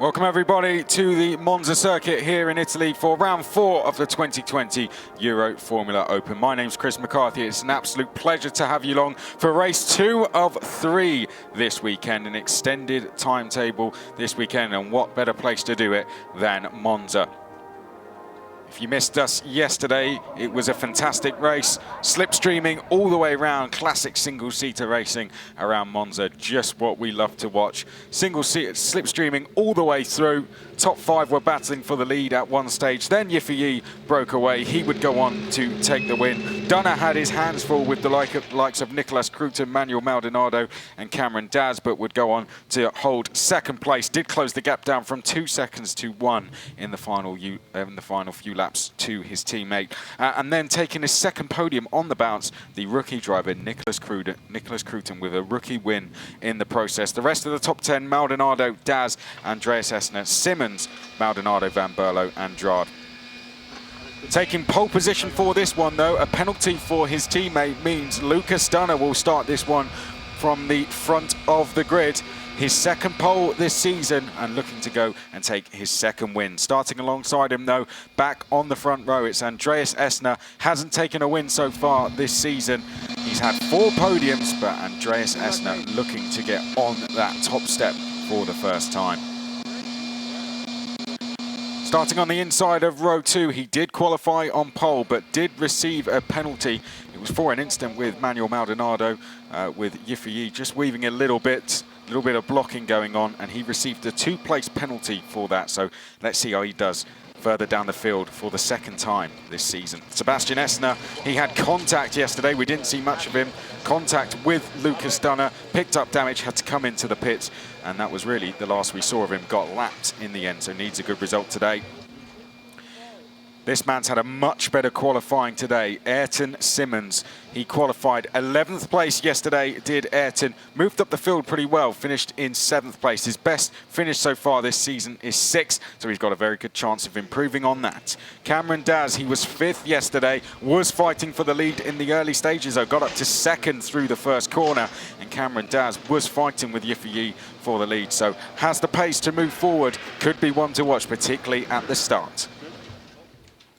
Welcome everybody to the Monza circuit here in Italy for round 4 of the 2020 Euroformula Open. My name's Chris McCarthy. It's an absolute pleasure to have you along for race 2 of 3 this weekend, an extended timetable this weekend, and what better place to do it than Monza. If you missed us yesterday, it was a fantastic race, slipstreaming all the way around, classic single-seater racing around Monza, just what we love to watch. Single-seater slipstreaming all the way through. Top 5 were battling for the lead at one stage, then Yiffy broke away. He would go on to take the win. Dunner had his hands full with the likes of Nicolas Cruton, Manuel Maldonado and Cameron Diaz, but would go on to hold second place. Did close the gap down from 2 seconds to 1 in the final few laps to his teammate. And then taking his second podium on the bounce, the rookie driver Nicolas Cruton with a rookie win in the process. The rest of the top 10, Maldonado, Diaz, Andreas Esner, Simmons, Maldonado, Van Burlo, Andrade. Taking pole position for this one though, a penalty for his teammate means Lucas Dunner will start this one from the front of the grid. His second pole this season and looking to go and take his second win. Starting alongside him though, back on the front row, it's Andreas Esner. Hasn't taken a win so far this season. He's had 4 podiums, but Andreas Esner looking to get on that top step for the first time. Starting on the inside of row 2, he did qualify on pole, but did receive a penalty. It was for an incident with Manuel Maldonado, with Yiffy just weaving a little bit of blocking going on, and he received a 2-place penalty for that. So let's see how he does further down the field for the second time this season. Sebastian Esner, he had contact yesterday. We didn't see much of him. Contact with Lucas Dunner, picked up damage, had to come into the pits, and that was really the last we saw of him. Got lapped in the end, so needs a good result today. This man's had a much better qualifying today. Airton Simmons, he qualified 11th place yesterday, did Ayrton. Moved up the field pretty well, finished in 7th place. His best finish so far this season is 6th, so he's got a very good chance of improving on that. Cameron Diaz, he was 5th yesterday, was fighting for the lead in the early stages, though, got up to 2nd through the first corner, and Cameron Diaz was fighting with Yiffy for the lead, so has the pace to move forward. Could be one to watch, particularly at the start.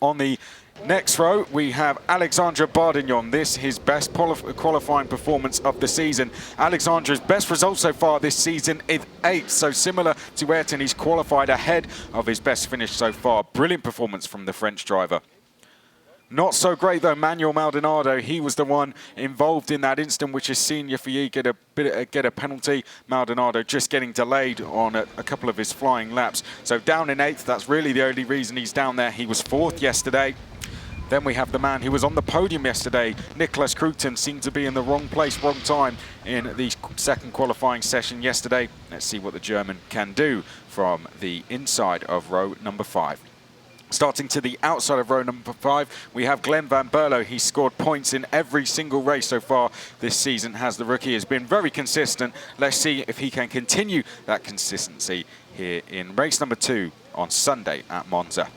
On the next row, we have Alexandre Bardegnon. This his best qualifying performance of the season. Alexandre's best result so far this season is 8th, so similar to Ayrton, he's qualified ahead of his best finish so far. Brilliant performance from the French driver. Not so great though, Manuel Maldonado. He was the one involved in that incident which has seen Yiffy get a penalty. Maldonado just getting delayed on a couple of his flying laps. So down in 8th, that's really the only reason he's down there. He was 4th yesterday. Then we have the man who was on the podium yesterday, Nicolas Cruton, seemed to be in the wrong place, wrong time in the second qualifying session yesterday. Let's see what the German can do from the inside of row number 5. Starting to the outside of row number 5, we have Glen Van Burlo. He's scored points in every single race so far this season, has the rookie. Has been very consistent. Let's see if he can continue that consistency here in race number 2 on Sunday at Monza.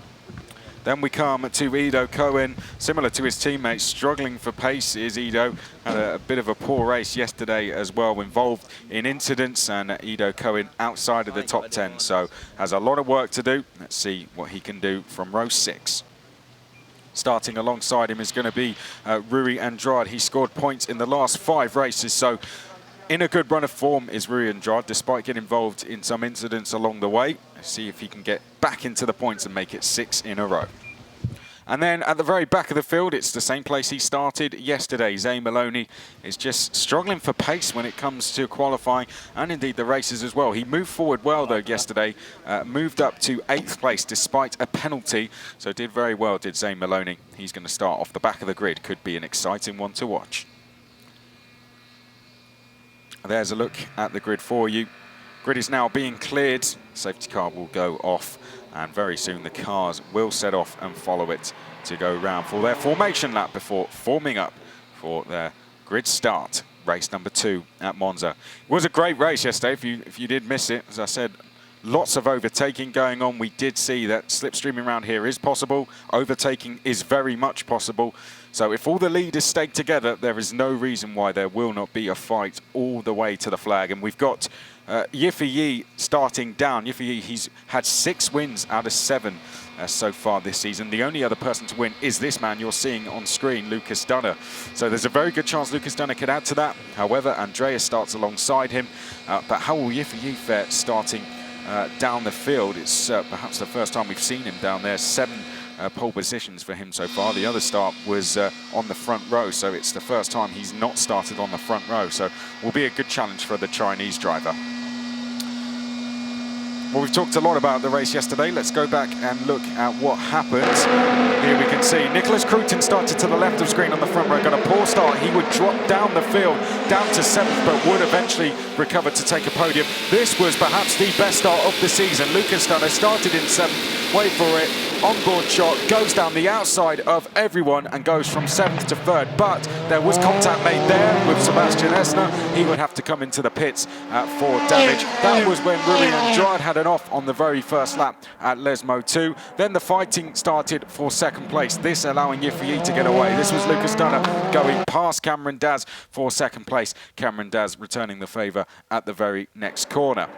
Then we come to Edo Cohen. Similar to his teammates, struggling for pace is Edo. Had a bit of a poor race yesterday as well, involved in incidents, and Edo Cohen outside of the top 10, so has a lot of work to do. Let's see what he can do from row 6. Starting alongside him is going to be Rui Andrade. He scored points in the last 5 races, so in a good run of form is Rui Andrade, despite getting involved in some incidents along the way. Let's see if he can get back into the points and make it 6 in a row. And then at the very back of the field, it's the same place he started yesterday. Zay Maloney is just struggling for pace when it comes to qualifying, and indeed the races as well. He moved forward well though yesterday, moved up to 8th place despite a penalty, so did very well, did Zay Maloney. He's going to start off the back of the grid. Could be an exciting one to watch. There's a look at the grid for you. Grid is now being cleared. Safety car will go off, and very soon the cars will set off and follow it to go round for their formation lap before forming up for their grid start. Race number 2 at Monza. It was a great race yesterday. If you did miss it, as I said, lots of overtaking going on. We did see that slipstreaming around here is possible. Overtaking is very much possible. So if all the leaders stay together, there is no reason why there will not be a fight all the way to the flag. And we've got Yiffy starting down. Yiffy, he's had 6 wins out of 7 so far this season. The only other person to win is this man you're seeing on screen, Lucas Dunner. So there's a very good chance Lucas Dunner could add to that. However, Andreas starts alongside him. But how will Yiffy fare starting down the field? It's perhaps the first time we've seen him down there. 7 pole positions for him so far. The other start was on the front row, so it's the first time he's not started on the front row. So will be a good challenge for the Chinese driver. Well, we've talked a lot about the race yesterday. Let's go back and look at what happened. Here we can see Nicholas Cruton started to the left of screen on the front row, got a poor start. He would drop down the field, down to 7th, but would eventually recover to take a podium. This was perhaps the best start of the season. Lucas Dunner started in 7th, wait for it, on-board shot, goes down the outside of everyone and goes from 7th to 3rd. But there was contact made there with Sebastian Esner. He would have to come into the pits for damage. That was when Rui Andrade had an off on the very first lap at Lesmo 2. Then the fighting started for 2nd place, this allowing Yiffy to get away. This was Lucas Dunner going past Cameron Daz for 2nd place. Cameron Daz returning the favour at the very next corner.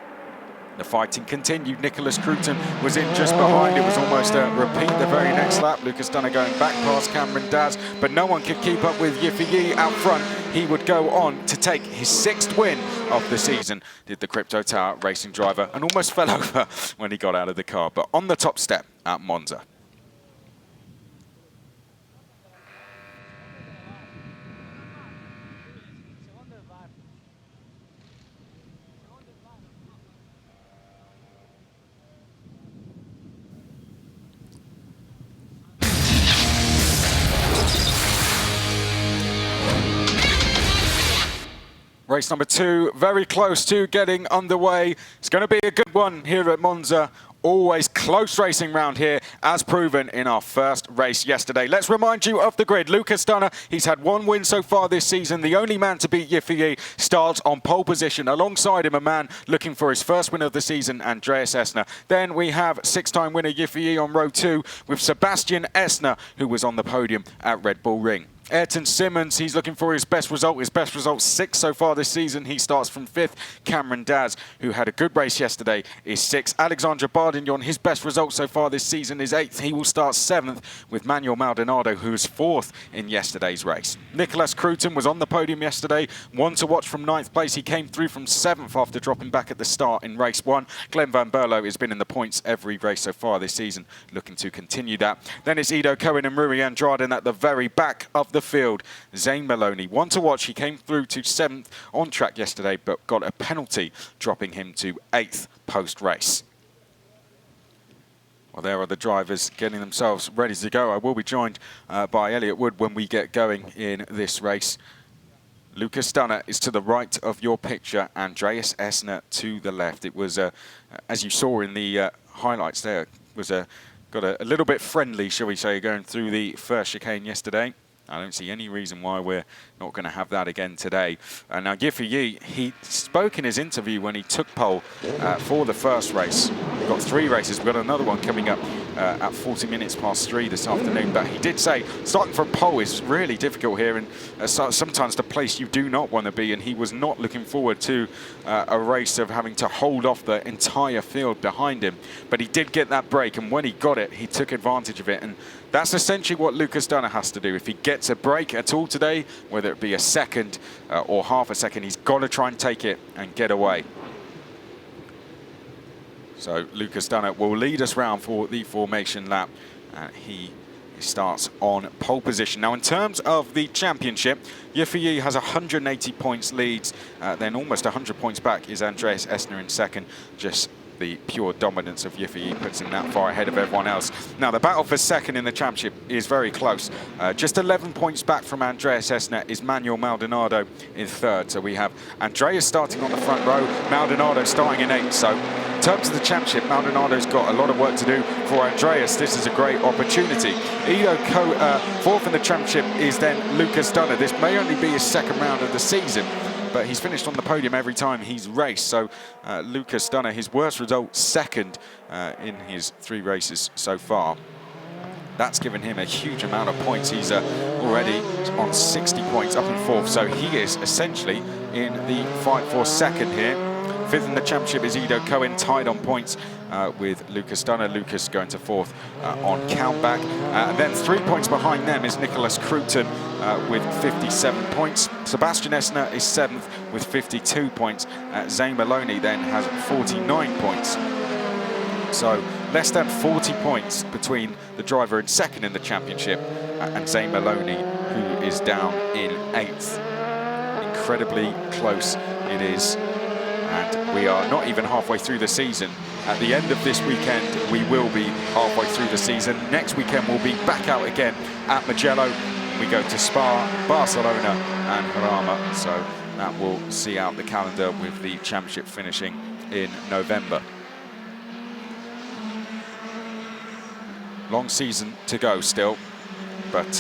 The fighting continued. Nicholas Cruton was in just behind. It was almost a repeat the very next lap. Lucas Dunner going back past Cameron Daz, but no one could keep up with Yiffy out front. He would go on to take his 6th win of the season, did the Crypto Tower racing driver, and almost fell over when he got out of the car, but on the top step at Monza. Race number 2, very close to getting underway. It's going to be a good one here at Monza. Always close racing round here, as proven in our first race yesterday. Let's remind you of the grid. Lucas Dunner, he's had 1 win so far this season. The only man to beat Yiffy starts on pole position. Alongside him, a man looking for his first win of the season, Andreas Esner. Then we have 6-time winner Yiffy on row 2 with Sebastian Esner, who was on the podium at Red Bull Ring. Airton Simmons, he's looking for his best result. His best result 6th so far this season. He starts from 5th. Cameron Daz, who had a good race yesterday, is 6th. Alexandre Bardegnon, his best result so far this season is 8th. He will start 7th with Manuel Maldonado, who was 4th in yesterday's race. Nicholas Cruton was on the podium yesterday. One to watch from 9th place. He came through from 7th after dropping back at the start in race 1. Glen Van Burlo has been in the points every race so far this season, looking to continue that. Then it's Edo Cohen and Rui Andrade, and at the very back of the field, Zane Maloney. One to watch. He came through to 7th on track yesterday, but got a penalty, dropping him to 8th post-race. Well, there are the drivers getting themselves ready to go. I will be joined by Elliot Wood when we get going in this race. Lucas Dunner is to the right of your picture, Andreas Esner to the left. It was, as you saw in the highlights there, was got a little bit friendly, shall we say, going through the first chicane yesterday. I don't see any reason why we're not going to have that again today. Now, Yiffy, he spoke in his interview when he took pole for the first race. We've got 3 races. We've got another one coming up at 40 minutes past 3 this afternoon. But he did say starting from pole is really difficult here, and sometimes the place you do not want to be. And he was not looking forward to a race of having to hold off the entire field behind him. But he did get that break, and when he got it, he took advantage of it. And that's essentially what Lucas Dunner has to do. If he gets a break at all today, whether it be a second or half a second, he's got to try and take it and get away. So Lucas Dunner will lead us round for the formation lap, and he starts on pole position. Now, in terms of the championship, Yiffy has 180 points leads, then almost 100 points back is Andreas Esner in 2nd. Just the pure dominance of Yiffy puts him that far ahead of everyone else. Now, the battle for 2nd in the championship is very close. Just 11 points back from Andreas Esner is Manuel Maldonado in 3rd. So we have Andreas starting on the front row, Maldonado starting in 8th. So in terms of the championship, Maldonado's got a lot of work to do. For Andreas, this is a great opportunity. Edo Cohen, 4th in the championship is then Lucas Dunner. This may only be his 2nd round of the season, but he's finished on the podium every time he's raced. So Lucas Dunner, his worst result, 2nd in his 3 races so far. That's given him a huge amount of points. He's already on 60 points, up in 4th. So he is essentially in the fight for 2nd here. Fifth in the championship is Edo Cohen, tied on points with Lucas Dunner. Lucas going to fourth on countback. And then 3 points behind them is Nicholas Cruton with 57 points. Sebastian Esner is seventh with 52 points. Zane Maloney then has 49 points. So less than 40 points between the driver in second in the championship and Zane Maloney, who is down in eighth. Incredibly close it is, and we are not even halfway through the season. At the end of this weekend, we will be halfway through the season. Next weekend, we'll be back out again at Mugello. We go to Spa, Barcelona, and Jarama. So that will see out the calendar with the championship finishing in November. Long season to go still, but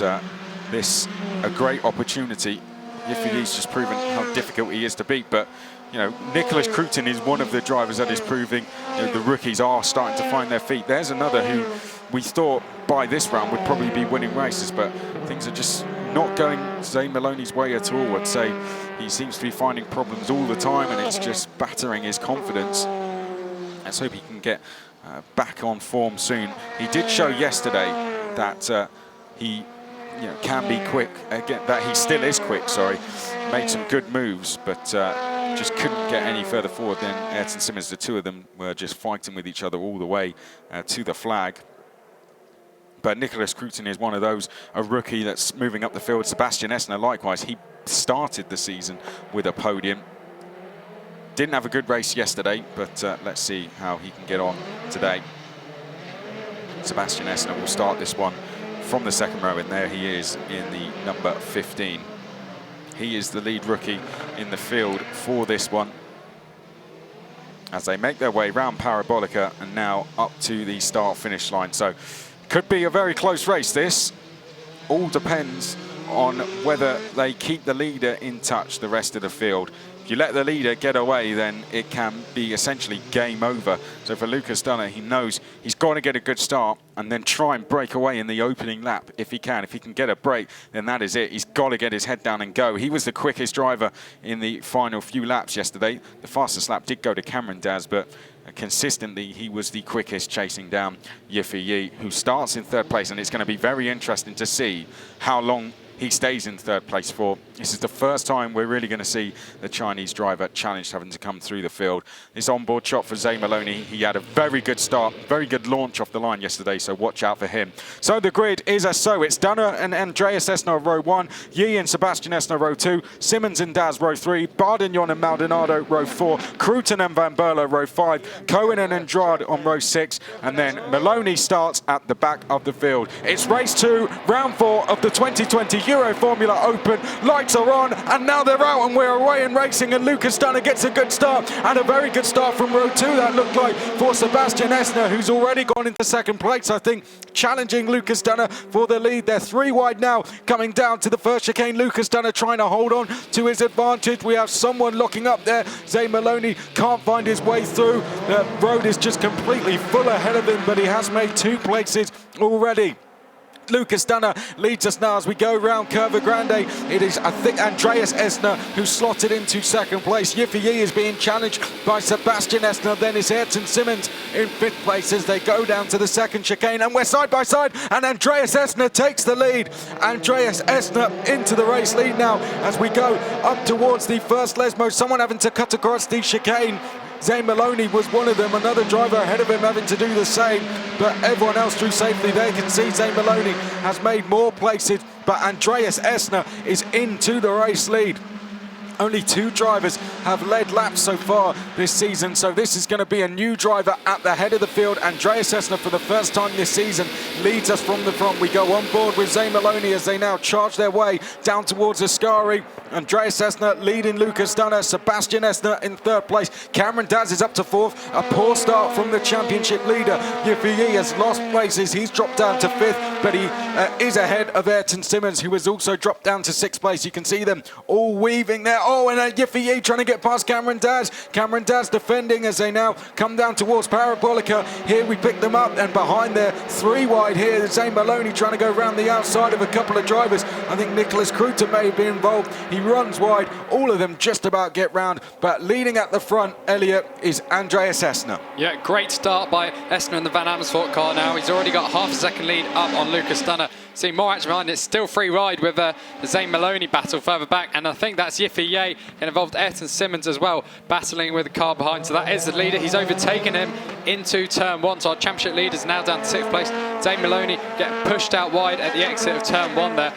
this a great opportunity. Yiffy's just proven how difficult he is to beat, but you know, Nicholas Cruton is one of the drivers that is proving, you know, the rookies are starting to find their feet. There's another who we thought by this round would probably be winning races, but things are just not going Zane Maloney's way at all. I'd say he seems to be finding problems all the time, and it's just battering his confidence. Let's hope he can get back on form soon. He did show yesterday that he can be quick, again, that he still is quick, sorry. Made some good moves, but just couldn't get any further forward than Airton Simmons. The two of them were just fighting with each other all the way to the flag. But Nicholas Cruton is one of those, a rookie that's moving up the field. Sebastian Esner, likewise, he started the season with a podium. Didn't have a good race yesterday, but let's see how he can get on today. Sebastian Esner will start this one from the second row, and there he is in the number 15. He is the lead rookie in the field for this one, as they make their way round Parabolica and now up to the start-finish line. So could be a very close race, this. All depends on whether they keep the leader in touch the rest of the field. If you let the leader get away, then it can be essentially game over. So for Lucas Dunner, he knows he's got to get a good start and then try and break away in the opening lap if he can. If he can get a break, then that is it. He's got to get his head down and go. He was the quickest driver in the final few laps yesterday. The fastest lap did go to Cameron Diaz, but consistently he was the quickest, chasing down Yiffy, who starts in third place. And it's going to be very interesting to see how long he stays in third place for. This is the first time we're really going to see the Chinese driver challenged, having to come through the field. This onboard shot for Zane Maloney. He had a very good start, very good launch off the line yesterday, so watch out for him. So the grid is as so. It's Dunner and Andreas Esner row 1, Yi and Sebastian Esner row 2, Simmons and Daz row 3, Bardegnon and Maldonado row 4, Cruton and Van Burlo row 5, Cohen and Andrade on row 6, and then Maloney starts at the back of the field. It's race 2, round 4 of the 2020 Euroformula Open. Lights are on, and now they're out, and we're away and racing, and Lucas Dunner gets a good start, and a very good start from row 2, that looked like, for Sebastian Esner, who's already gone into second place, I think, challenging Lucas Dunner for the lead. They're 3 wide now, coming down to the first chicane. Lucas Dunner trying to hold on to his advantage. We have someone locking up there. Zane Maloney can't find his way through. The road is just completely full ahead of him, but he has made 2 places already. Lucas Dunner leads us now as we go round Curva Grande. It is, I think, Andreas Esner who slotted into second place. Yiffy is being challenged by Sebastian Esner. Then it's Airton Simmons in 5th place as they go down to the second chicane. And we're side by side, and Andreas Esner takes the lead. Andreas Esner into the race lead now as we go up towards the first Lesmo. Someone having to cut across the chicane. Zane Maloney was one of them, another driver ahead of him having to do the same, but everyone else through safely. There you can see Zane Maloney has made more places, but Andreas Esner is into the race lead. Only 2 drivers have led laps so far this season, so this is going to be a new driver at the head of the field. Andreas Esner, for the first time this season, leads us from the front. We go on board with Zane Maloney as they now charge their way down towards Ascari. Andreas Esner leading Lucas Dunner, Sebastian Esner in 3rd place. Cameron Diaz is up to 4th. A poor start from the championship leader. Yiffy has lost places. He's dropped down to 5th. but he is ahead of Airton Simmons, who has also dropped down to 6th place. You can see them all weaving there. Oh, and Yiffy trying to get past Cameron Daz. Cameron Daz defending as they now come down towards Parabolica. Here we pick them up, and behind there, 3 wide here, Zane Maloney trying to go round the outside of a couple of drivers. I think Nicholas Kruter may be involved. He runs wide. All of them just about get round, but leading at the front, Elliot, is Andreas Esner. Yeah, great start by Esner in the Van Amersfoort car now. He's already got half a second lead up on Lucas Dunner. See more action behind. It's still free ride with the Zane Maloney battle further back, and I think that's Yiffy Ye, and involved Ayrton Simmons as well, battling with the car behind. So that is the leader. He's overtaken him into turn 1. So our championship leader is now down to 6th place. Zane Maloney getting pushed out wide at the exit of turn 1 there.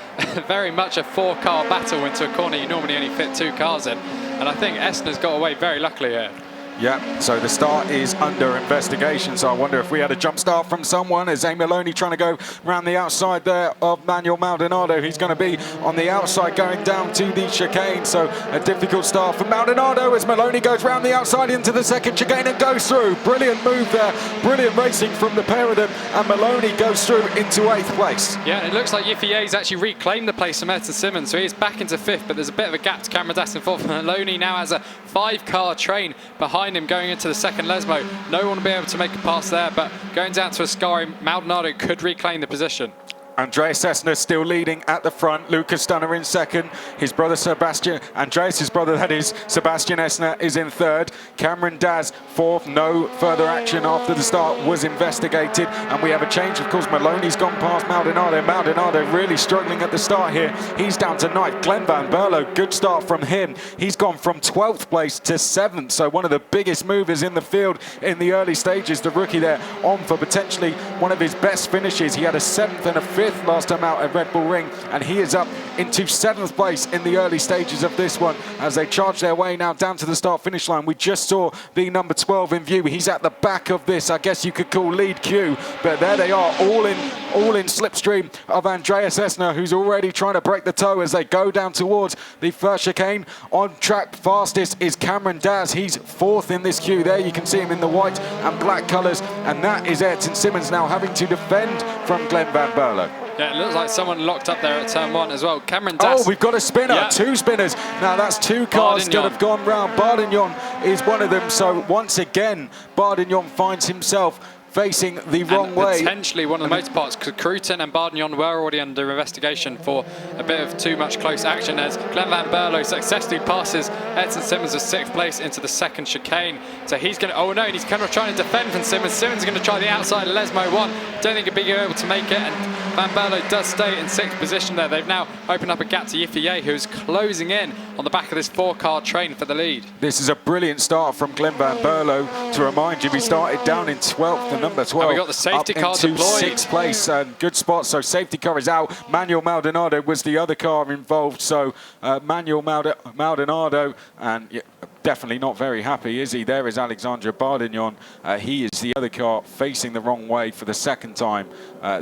Very much a 4-car battle into a corner you normally only fit 2 cars in. And I think Esner's got away very luckily here. Yeah, so the start is under investigation, so I wonder if we had a jump start from someone. As Zane Maloney trying to go around the outside there of Manuel Maldonado. He's going to be on the outside going down to the chicane, so a difficult start for Maldonado as Maloney goes around the outside into the second chicane and goes through. Brilliant move there, brilliant racing from the pair of them, and Maloney goes through into 8th place. Yeah, it looks like Yiffy Ye's actually reclaimed the place from Ayrton Simmons, so he's back into 5th, but there's a bit of a gap to Cameron Daz in 4th. Maloney now has a 5-car train behind him going into the second Lesmo. No one will be able to make a pass there, but going down to Ascari, Maldonado could reclaim the position. Andreas Esner still leading at the front. Lucas Dunner in 2nd. His brother Sebastian, Andreas' brother that is, Sebastian Esner is in 3rd. Cameron Daz 4th. No further action after the start was investigated. And we have a change. Of course, Maloney's gone past Maldonado. Maldonado really struggling at the start here. He's down to 9th. Glen Van Burlo, good start from him. He's gone from 12th place to 7th. So one of the biggest movers in the field in the early stages. The rookie there on for potentially one of his best finishes. He had a 7th and a 5th last time out at Red Bull Ring, and he is up into 7th place in the early stages of this one as they charge their way now down to the start-finish line. We just saw the number 12 in view. He's at the back of this, I guess you could call lead queue, but there they are, all in slipstream of Andreas Esner, who's already trying to break the toe as they go down towards the first chicane. On track fastest is Cameron Daz. He's 4th in this queue. There you can see him in the white and black colours, and that is Ayrton Simmons now having to defend from Glen Van Burlo. Yeah, it looks like someone locked up there at turn 1 as well. Cameron Daz. Oh, we've got a spinner, yeah. 2 spinners. Now that's 2 cars that have gone round. Bardegnon is one of them. So once again, Bardegnon finds himself facing the wrong way. Potentially one of the motorparts, because Cruton and Bardegnon were already under investigation for a bit of too much close action as Glen Van Burlo successfully passes Ayrton Simmons of 6th place into the second chicane. So he's going to, oh no, and he's kind of trying to defend from Simmons. Simmons is going to try the outside of Lesmo 1. Don't think he'll be able to make it, and Van Burlo does stay in 6th position there. They've now opened up a gap to Yiffy Ye, who's closing in on the back of this 4-car train for the lead. This is a brilliant start from Glen Van Burlo. To remind you, we started down in 12th, the number 12. And we got the safety car deployed. 6th place, good spot. So safety car is out. Manuel Maldonado was the other car involved. So Manuel Maldonado, and yeah, definitely not very happy, is he? There is Alexandre Bardegnon. He is the other car facing the wrong way for the 2nd time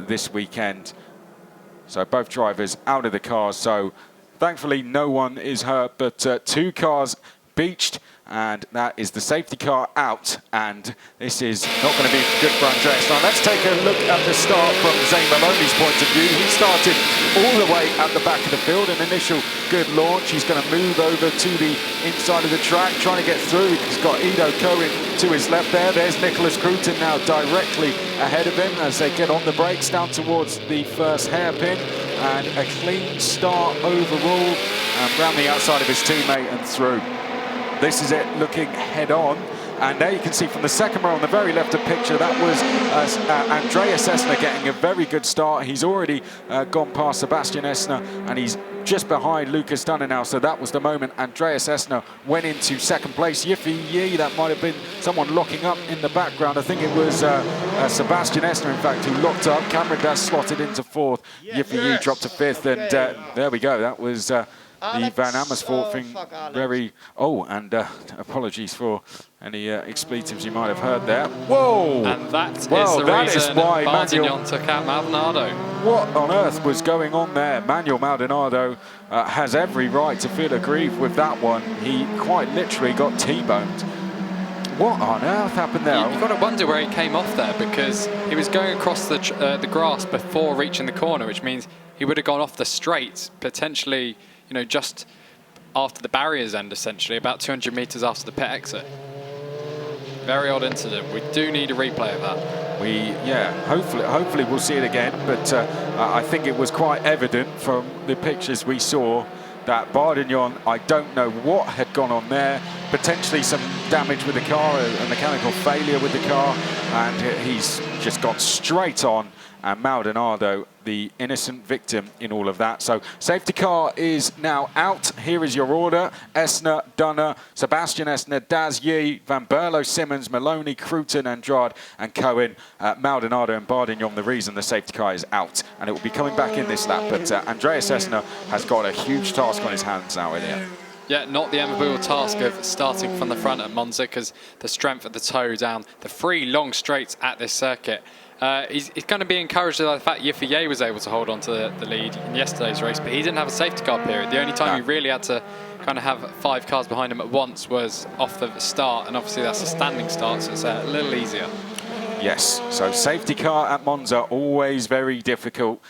this weekend. So both drivers out of the cars. So thankfully no one is hurt, but 2 cars beached, and that is the safety car out, and this is not going to be good for Andreas. Now let's take a look at the start from Zane Maloney's point of view. He started all the way at the back of the field, an initial good launch. He's going to move over to the inside of the track, trying to get through. He's got Edo Cohen to his left there. There's Nicholas Cruton now directly ahead of him as they get on the brakes down towards the first hairpin, and a clean start overall, and round the outside of his teammate and through. This is it looking head on, and there you can see from the second row on the very left of picture, that was Andreas Esner getting a very good start. He's already gone past Sebastian Esner, and he's just behind Lucas Dunner now, so that was the moment Andreas Esner went into 2nd place. Yiffy Ye, that might have been someone locking up in the background. I think it was Sebastian Esner, in fact, who locked up. Cameron Daz slotted into 4th. Yiffy Ye dropped to 5th, and there we go. That was the Van Amersfoort thing. Very, and apologies for any expletives you might have heard there. Whoa! And that is the reason why Bardegnon took out Maldonado. What on earth was going on there? Manuel Maldonado has every right to feel aggrieved with that one. He quite literally got T-boned. What on earth happened there? You've got to wonder where he came off there, because he was going across the grass before reaching the corner, which means he would have gone off the straight, potentially, just after the barrier's end, essentially, about 200 metres after the pit exit. Very odd incident. We do need a replay of that. Hopefully we'll see it again, but I think it was quite evident from the pictures we saw that Bardegnon, I don't know what had gone on there, potentially some damage with the car, a mechanical failure with the car, and he's just gone straight on, and Maldonado, the innocent victim in all of that. So safety car is now out. Here is your order: Esner, Dunner, Sebastian Esner, Daz, Yi, Van Burlo, Simmons, Maloney, Cruton, Andrade and Cohen. Maldonado and Bardegnon, the reason the safety car is out, and it will be coming back in this lap. But Andreas Esner has got a huge task on his hands now in here. Yeah, not the enviable task of starting from the front at Monza, because the strength of the toe down the 3 long straights at this circuit. He's going to be encouraged by the fact Yifei was able to hold on to the lead in yesterday's race, but he didn't have a safety car period. The only time he really had to kind of have 5 cars behind him at once was off the start, and obviously that's a standing start, so it's a little easier. Yes, so safety car at Monza, always very difficult.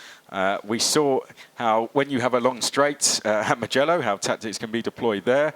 We saw how when you have a long straight at Mugello, how tactics can be deployed there.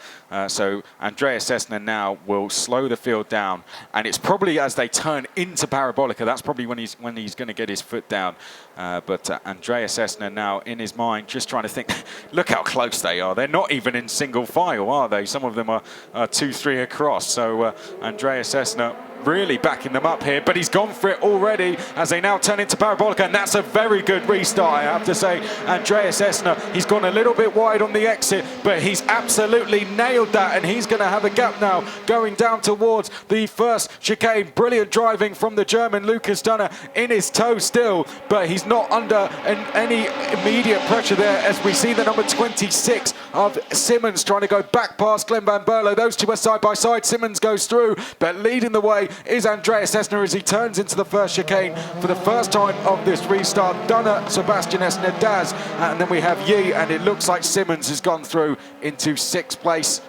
So Andreas Esner now will slow the field down, and it's probably as they turn into Parabolica, that's probably when he's going to get his foot down. But Andreas Esner now in his mind just trying to think, look how close they are. They're not even in single file, are they? Some of them are 2-3 across. So Andreas Esner really backing them up here, but he's gone for it already as they now turn into Parabolica, and that's a very good restart, I have to say. Andreas Esner, he's gone a little bit wide on the exit, but he's absolutely nailed that, and he's going to have a gap now going down towards the first chicane. Brilliant driving from the German Lucas Dunner, in his toe still, but he's not under any immediate pressure there, as we see the number 26 of Simmons trying to go back past Glen Van Burlo. Those two are side by side. Simmons goes through, but leading the way is Andreas Esner as he turns into the first chicane for the first time of this restart. Dunner, Sebastian Esner, Daz, and then we have Yi, and it looks like Simmons has gone through into 6th place.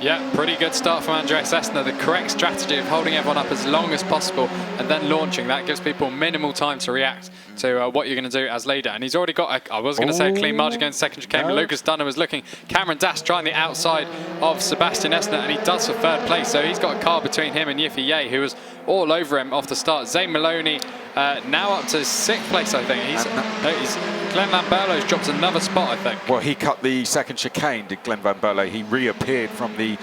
Yeah, pretty good start from Andreas Esner. The correct strategy of holding everyone up as long as possible and then launching. That gives people minimal time to react to what you're going to do as leader. And he's already got, I was going to say a clean margin against second chicane, but Lucas Dunner was looking. Cameron Dass trying the outside of Sebastian Esner, and he does for 3rd place. So he's got a car between him and Yifei, who was all over him off the start. Zane Maloney now up to 6th place, I think. Glen Van Burlo's dropped another spot, I think. Well, he cut the second chicane, did Glen Van Burlo. He reappeared from the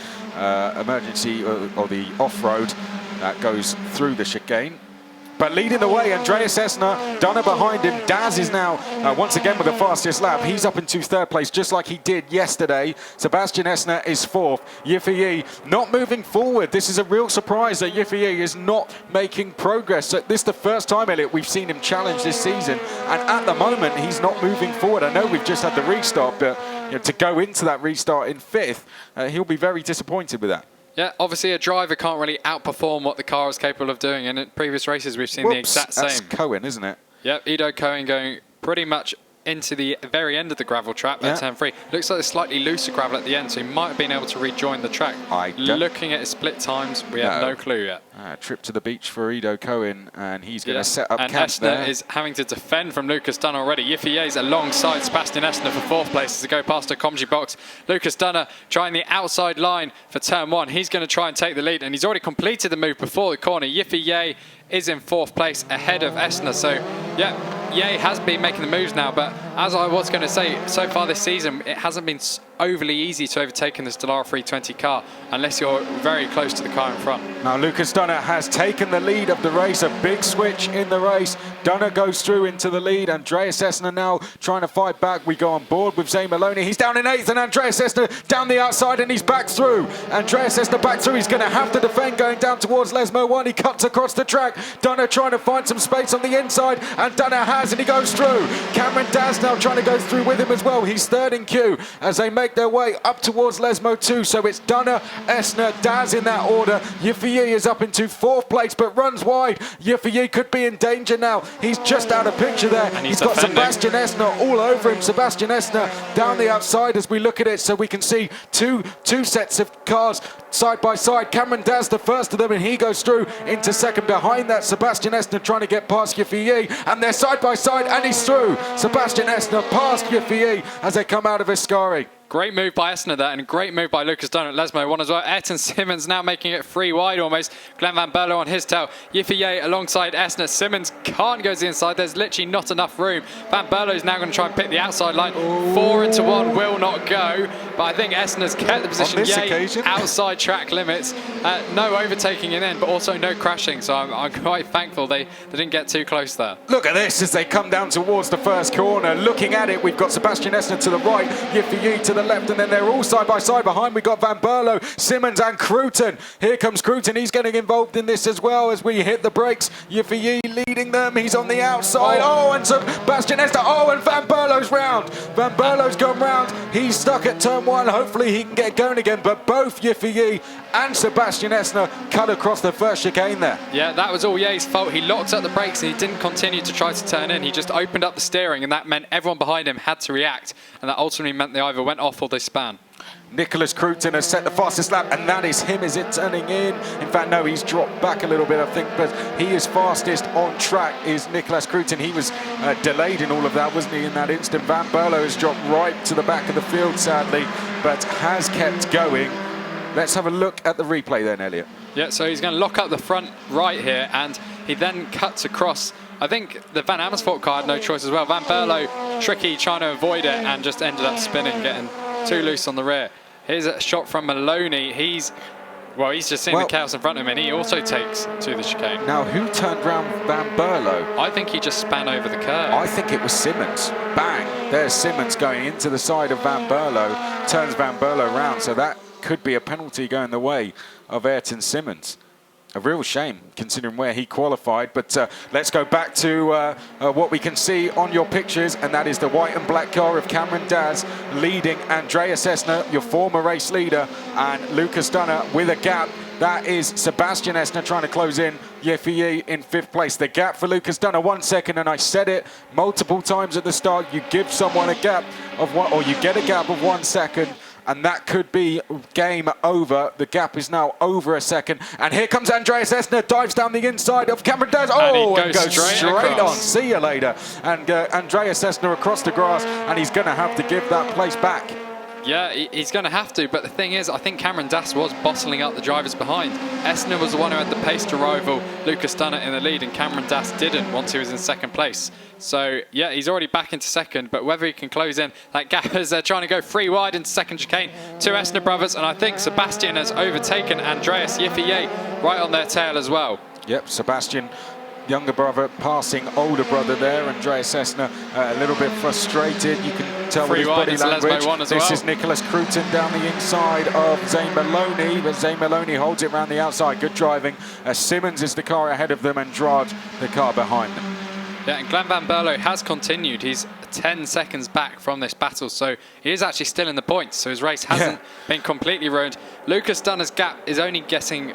emergency or the off-road that goes through the chicane. But leading the way, Andreas Esner, Dunner behind him. Daz is now once again with the fastest lap. He's up into 3rd place, just like he did yesterday. Sebastian Esner is 4th. Yifei not moving forward. This is a real surprise that Yifei is not making progress. So this is the first time, Elliot, we've seen him challenge this season, and at the moment he's not moving forward. I know we've just had the restart, but to go into that restart in 5th, he'll be very disappointed with that. Yeah, obviously a driver can't really outperform what the car is capable of doing, and in previous races we've seen the exact same. That's Cohen, isn't it? Yep, Edo Cohen going pretty much into the very end of the gravel trap at turn 3. Looks like a slightly looser gravel at the end, so he might have been able to rejoin the track. Looking at his split times, we have no clue yet. Trip to the beach for Edo Cohen, and he's going to set up camp Esner there. is having to defend from Lucas Dunner already. Yifei alongside Sebastian Esner for 4th place as they go past a Comji box. Lucas Dunner trying the outside line for turn 1. He's going to try and take the lead, and he's already completed the move before the corner. Yifei is in 4th place ahead of Esner. So, yeah, Ye has been making the moves now, but as I was going to say, so far this season, it hasn't been overly easy to overtake in the Stellara 320 car unless you're very close to the car in front. Now Lucas Dunner has taken the lead of the race, a big switch in the race. Dunner goes through into the lead. Andreas Esner now trying to fight back. We go on board with Zane Maloney. He's down in 8th, and Andreas Esner down the outside, and he's back through. Andreas Esner back through. He's going to have to defend going down towards Lesmo 1. He cuts across the track. Dunner trying to find some space on the inside, and Dunner has, and he goes through. Cameron Daz now trying to go through with him as well. He's 3rd in queue as they make their way up towards Lesmo 2. So it's Dunner, Esner, Daz in that order. Yifei is up into 4th place, but runs wide. Yifei could be in danger now. He's just out of picture there. And he's got Sebastian Esner all over him. Sebastian Esner down the outside as we look at it, so we can see two sets of cars side by side. Cameron Daz the first of them, and he goes through into second. Behind that, Sebastian Esner trying to get past Yifei, and they're side by side, and he's through. Sebastian Esner past Yifei as they come out of Ascari. Great move by Esner there, and a great move by Lucas Dunn at Lesmo one as well. Airton Simmons now making it 3 wide almost. Glen Van Burlo on his tail. Yifei alongside Esner. Simmons can't go to the inside. There's literally not enough room. Van Burlo's now going to try and pick the outside line. 4 into 1 will not go, but I think Esner's kept the position. On this occasion, outside track limits. No overtaking in end, but also no crashing, so I'm quite thankful they didn't get too close there. Look at this as they come down towards the first corner. Looking at it, we've got Sebastian Esner to the right, Yifei to the left, and then they're all side by side. Behind we got Van Burlo, Simmons and Cruton. Here comes Cruton, he's getting involved in this as well as we hit the brakes. Yifei leading them, he's on the outside. Oh, and Sebastian Esner, oh, and Van Burlo's round. Van Burlo's gone round, he's stuck at turn 1. Hopefully he can get going again, but both Yifei and Sebastian Esner cut across the first chicane there. Yeah, that was all Ye's fault. He locked up the brakes and he didn't continue to try to turn in. He just opened up the steering, and that meant everyone behind him had to react, and that ultimately meant they either went off or they span. Nicholas Cruton has set the fastest lap, and that is him. Is it turning in? In fact, no, he's dropped back a little bit, I think, but he is fastest on track is Nicholas Cruton. He was delayed in all of that, wasn't he, in that instant? Van Burlo has dropped right to the back of the field, sadly, but has kept going. Let's have a look at the replay then, Elliot. Yeah, so he's going to lock up the front right here, and he then cuts across. I think the Van Amersfoort car had no choice as well. Van Burlo, tricky, trying to avoid it, and just ended up spinning, getting too loose on the rear. Here's a shot from Maloney. He's just seeing the chaos in front of him, and he also takes to the chicane. Now, who turned round Van Burlo? I think he just span over the curve. I think it was Simmons. Bang! There's Simmons going into the side of Van Burlo, turns Van Burlo round, so that could be a penalty going the way of Airton Simmons. A real shame, considering where he qualified. But let's go back to what we can see on your pictures, and that is the white and black car of Cameron Daz leading Andreas Esner, your former race leader, and Lucas Dunner with a gap. That is Sebastian Esner trying to close in. Yifei in 5th place. The gap for Lucas Dunner, 1 second, and I said it multiple times at the start. You give someone a gap of 1, or you get a gap of 1 second, and that could be game over. The gap is now over a second. And here comes Andreas Esner, dives down the inside of Cameron Daz. Oh, and goes straight on. See you later. And Andreas Esner across the grass, and he's going to have to give that place back. Yeah, he's going to have to, but the thing is, I think Cameron Daz was bottling up the drivers behind. Esner was the one who had the pace to rival Lucas Dunner in the lead, and Cameron Daz didn't once he was in 2nd place. So, yeah, he's already back into 2nd, but whether he can close in that gap as they're trying to go 3 wide into 2nd chicane, 2 Esner brothers, and I think Sebastian has overtaken Andreas Yifei right on their tail as well. Yep, Sebastian, younger brother passing older brother there. Andreas Esner a little bit frustrated. You can tell with his body language. This is Nicholas Cruton down the inside of Zane Maloney, but Zane Maloney holds it around the outside. Good driving. Simmons is the car ahead of them, and Andrade the car behind them. Yeah, and Glen Van Burlo has continued. He's 10 seconds back from this battle, so he is actually still in the points, so his race hasn't been completely ruined. Lucas Dunner's gap is only getting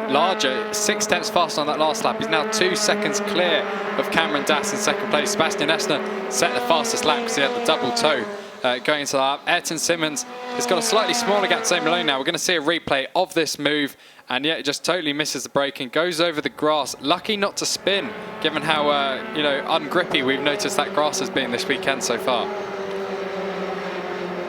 larger, 6 tenths faster on that last lap. He's now 2 seconds clear of Cameron Daz in 2nd place. Sebastian Esner set the fastest lap because he had the double toe going into the lap. Airton Simmons has got a slightly smaller gap to Zane Maloney now. We're going to see a replay of this move, and yet it just totally misses the braking, goes over the grass. Lucky not to spin, given how ungrippy we've noticed that grass has been this weekend so far.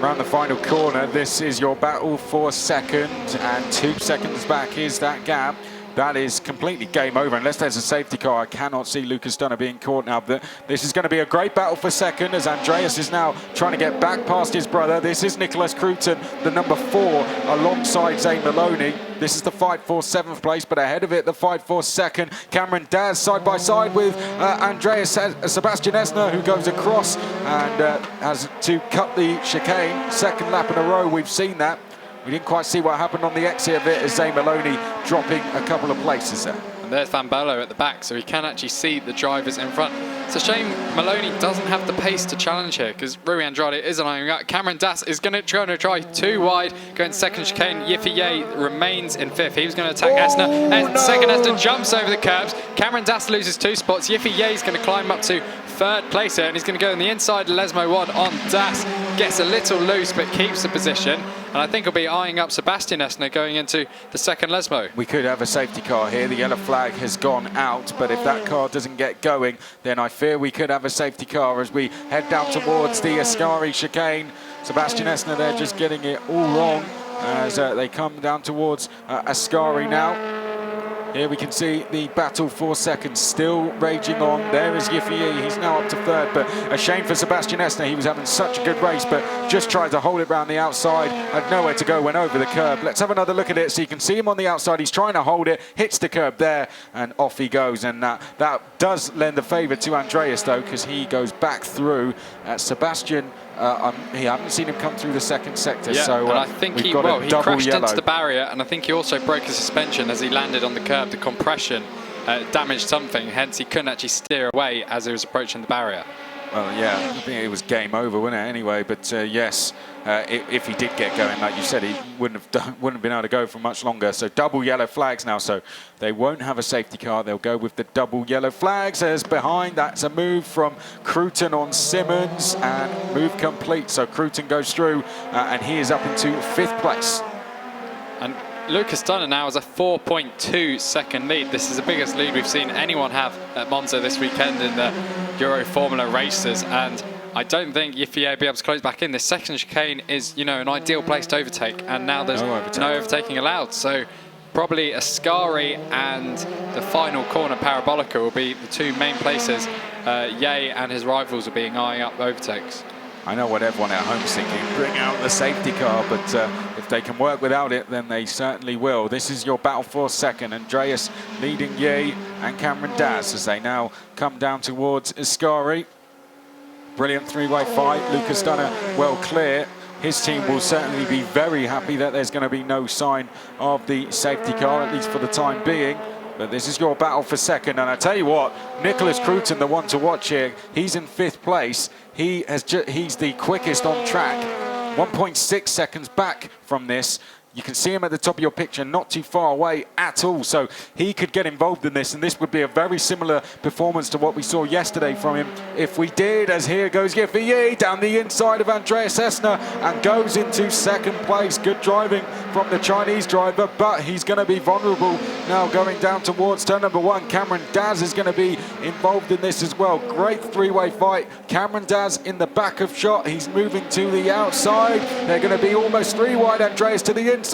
Around the final corner, this is your battle for 2nd, and 2 seconds back is that gap. That is completely game over. Unless there's a safety car, I cannot see Lucas Dunner being caught now. But this is going to be a great battle for 2nd, as Andreas is now trying to get back past his brother. This is Nicholas Cruton, the number 4, alongside Zane Maloney. This is the fight for 7th place, but ahead of it, the fight for 2nd. Cameron Daz side by side with Sebastian Esner, who goes across and has to cut the chicane. 2nd lap in a row, we've seen that. We didn't quite see what happened on the exit of it, as Zane Maloney dropping a couple of places there. And there's Van Burlo at the back, so he can actually see the drivers in front. It's a shame Maloney doesn't have the pace to challenge here, because Rui Andrade is lining up. Cameron Daz is going to try 2 wide, going 2nd chicane. Yifei remains in 5th. He was going to attack Esner. And 2nd Esner jumps over the curbs. Cameron Daz loses 2 spots. Yifei is going to climb up to third place here, and he's going to go on the inside of Lesmo 1 on Das. Gets a little loose, but keeps the position. And I think he'll be eyeing up Sebastian Esner going into the second Lesmo. We could have a safety car here. The yellow flag has gone out, but if that car doesn't get going, then I fear we could have a safety car as we head down towards the Ascari chicane. Sebastian Esner there just getting it all wrong as they come down towards Ascari now. Here we can see the battle for second still raging on. There is Yiffy. He's now up to third, but a shame for Sebastian Esner. He was having such a good race, but just tried to hold it round the outside. Had nowhere to go, went over the curb. Let's have another look at it so you can see him on the outside. He's trying to hold it, hits the curb there, and off he goes. And that does lend a favour to Andreas, though, because he goes back through. Sebastian, he haven't seen him come through the second sector, yeah, so and I think he crashed into the barrier, and I think he also broke his suspension as he landed on the curb. The compression damaged something, hence he couldn't actually steer away as he was approaching the barrier. Well, yeah, I think it was game over, wasn't it? Anyway, but yes, if he did get going, like you said, he wouldn't have been able to go for much longer. So double yellow flags now, so they won't have a safety car. They'll go with the double yellow flags. As behind, that's a move from Cruton on Simmons, and move complete. So Cruton goes through, and he is up into 5th place. And Lucas Dunner now has a 4.2 second lead. This is the biggest lead we've seen anyone have at Monza this weekend in the Euroformula races, and I don't think Yiffy will be able to close back in. This second chicane is, you know, an ideal place to overtake, and now there's no overtaking allowed. So probably Ascari and the final corner Parabolica will be the two main places Ye and his rivals are being eyeing up overtakes. I know what everyone at home is thinking, bring out the safety car, but if they can work without it, then they certainly will. This is your battle for second. Andreas leading Ye and Cameron Daz as they now come down towards Ascari. Brilliant three-way fight. Lucas Dunner well clear. His team will certainly be very happy that there's going to be no sign of the safety car, at least for the time being. But this is your battle for second, and I tell you what, Nicholas Cruton, the one to watch here, he's in 5th place. He's the quickest on track, 1.6 seconds back from this. You can see him at the top of your picture, not too far away at all. So he could get involved in this, and this would be a very similar performance to what we saw yesterday from him if we did, as here goes Yiffy down the inside of Andreas Esner and goes into 2nd place. Good driving from the Chinese driver, but he's going to be vulnerable now going down towards turn number 1. Cameron Daz is going to be involved in this as well. Great three-way fight. Cameron Daz in the back of shot. He's moving to the outside. They're going to be almost 3 wide. Andreas to the inside.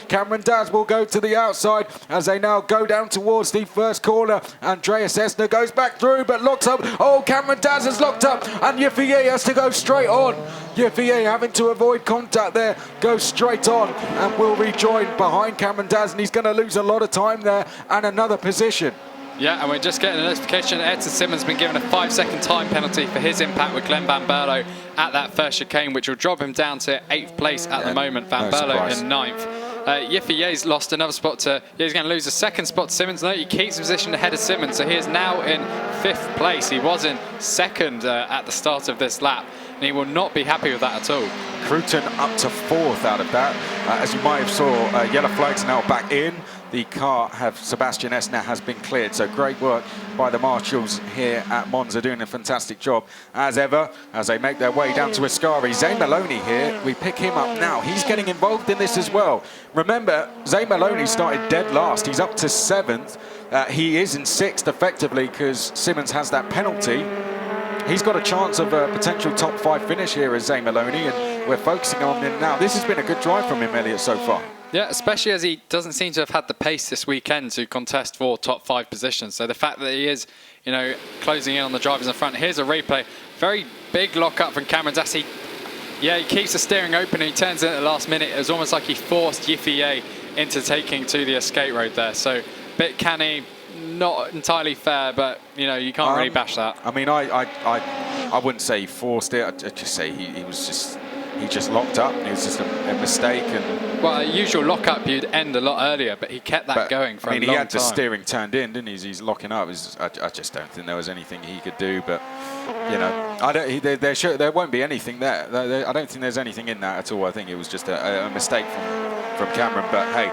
Cameron Daz will go to the outside as they now go down towards the first corner. Andreas Esner goes back through but locks up. Oh, Cameron Daz has locked up and Yiffy has to go straight on. Yiffy having to avoid contact there, goes straight on and will rejoin behind Cameron Daz, and he's going to lose a lot of time there and another position. Yeah, and we're just getting a notification. Airton Simmons has been given a 5-second time penalty for his impact with Glen Van Burlo at that first chicane, which will drop him down to 8th place at the moment. Van Burlo in 9th. Yiffy lost another spot to, he's going to lose a 2nd spot to Simmons. No, he keeps his position ahead of Simmons, so he is now in 5th place. He was in 2nd at the start of this lap, and he will not be happy with that at all. Cruton up to 4th out of that. As you might have saw, yellow flags now back in. The car Sebastian Esner has been cleared, so great work by the marshals here at Monza, doing a fantastic job as ever as they make their way down to Ascari. Zane Maloney here, we pick him up now. He's getting involved in this as well. Remember, Zane Maloney started dead last. He's up to 7th. He is in 6th effectively because Simmons has that penalty. He's got a chance of a potential top 5 finish here as Zane Maloney, and we're focusing on him now. This has been a good drive from him, Elliot, so far. Yeah, especially as he doesn't seem to have had the pace this weekend to contest for top 5 positions. So the fact that he is, you know, closing in on the drivers in front. Here's a replay. Very big lock-up from Cameron Daz. He keeps the steering open and he turns in at the last minute. It was almost like he forced Yiffy into taking to the escape road there. So bit canny, not entirely fair, but, you know, you can't really bash that. I mean, I wouldn't say he forced it. I'd just say he just locked up. It was just a mistake. And well, a usual lock-up you'd end a lot earlier, but he kept that going for a long time. He had the steering turned in, didn't he? He's locking up. I just don't think there was anything he could do. But you know, there won't be anything there. I don't think there's anything in that at all. I think it was just a mistake from Cameron. But hey,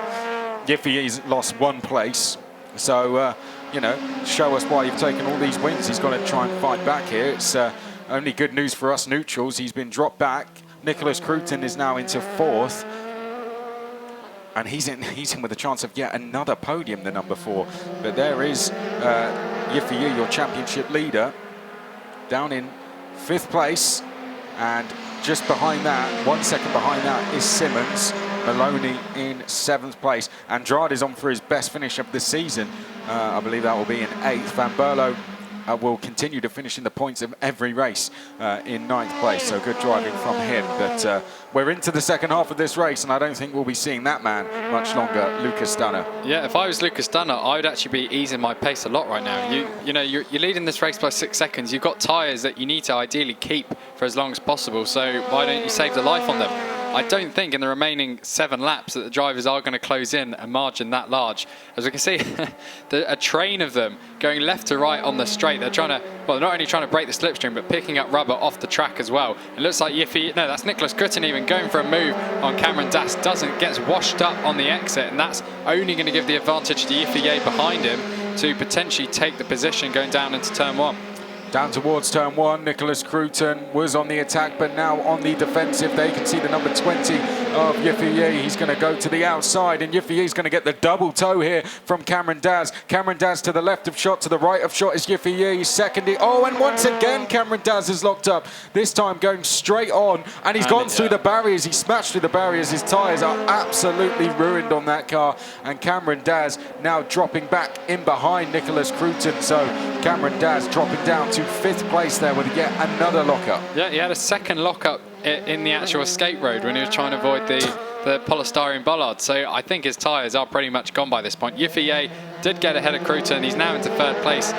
Yiffy lost 1 place. So you know, show us why you've taken all these wins. He's got to try and fight back here. It's only good news for us neutrals. He's been dropped back. Nicholas Cruton is now into 4th. And he's in with a chance of yet another podium, the number 4. But there is Yiffy, your championship leader, down in 5th place. And just behind that, 1 second behind that, is Simmons. Maloney in 7th place. Andrade is on for his best finish of the season. I believe that will be in 8th. Van Burlo will continue to finish in the points of every race in 9th place. So good driving from him. But we're into the second half of this race, and I don't think we'll be seeing that man much longer, Lucas Dunner. Yeah, if I was Lucas Dunner, I would actually be easing my pace a lot right now. You know, you're leading this race by 6 seconds. You've got tyres that you need to ideally keep for as long as possible. So why don't you save the life on them? I don't think in the remaining 7 laps that the drivers are going to close in a margin that large. As we can see, a train of them going left to right on the straight. They're trying to, well, not only trying to break the slipstream, but picking up rubber off the track as well. It looks like Yiffy, no, that's Nicholas Cruton even going for a move on Cameron Das. Gets washed up on the exit, and that's only going to give the advantage to Yiffy behind him to potentially take the position going down into turn 1. Down towards turn 1, Nicholas Cruton was on the attack, but now on the defensive. There you can see the number 20 of Yiffy. He's going to go to the outside, and Yiffy is going to get the double toe here from Cameron Das. Cameron Das to the left of shot, to the right of shot is Yiffy. Second. Oh, and once again, Cameron Das is locked up. This time going straight on, and he's gone through the barriers. He smashed through the barriers. His tyres are absolutely ruined on that car, and Cameron Das now dropping back in behind Nicholas Cruton. So Cameron Das dropping down to 5th place there with yet another lockup. Yeah, he had a second lockup in the actual escape road when he was trying to avoid the polystyrene bollard. So I think his tyres are pretty much gone by this point. Yiffy did get ahead of Cruton. He's now into 3rd place.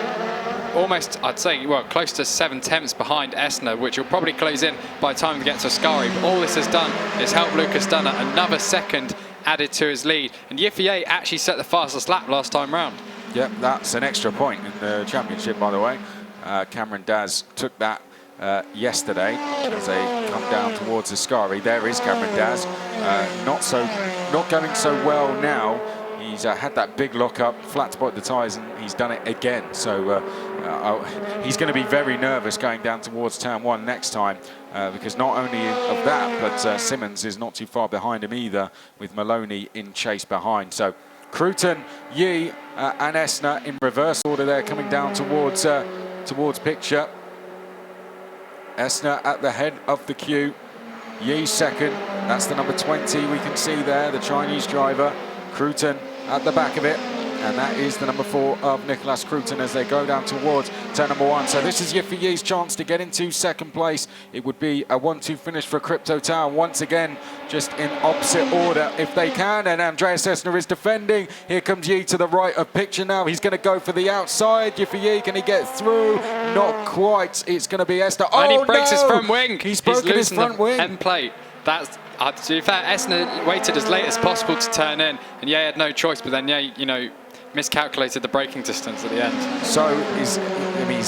Almost, I'd say, well, close to 7/10 behind Esner, which will probably close in by the time we get to Ascari. But all this has done is help Lucas Dunner, another second added to his lead. And Yiffy actually set the fastest lap last time round. Yep, that's an extra point in the championship, by the way. Cameron Das took that yesterday as they come down towards Ascari. There is Cameron Das, not going so well now. He's had that big lock-up, flat spot the tyres, and he's done it again. So he's going to be very nervous going down towards turn 1 next time, because not only of that, but Simmons is not too far behind him either, with Maloney in chase behind. So Cruton, Yi, and Esner in reverse order there, coming down towards picture. Esner at the head of the queue. Yi second. That's the number 20 we can see there, the Chinese driver. Cruton at the back of it. And that is the number 4 of Nicholas Cruton as they go down towards turn number 1. So this is Yiffy's chance to get into 2nd place. It would be a 1-2 finish for Crypto Town. Once again, just in opposite order if they can. And Andreas Esner is defending. Here comes Yi to the right of picture now. He's going to go for the outside. Yiffy, can he get through? Not quite. It's going to be Esner. Oh, and he breaks his front wing. He's broken his front wing. End plate. That's, to be fair, Esner waited as late as possible to turn in. And yeah, he had no choice. But then, yeah, you know, miscalculated the braking distance at the end. So is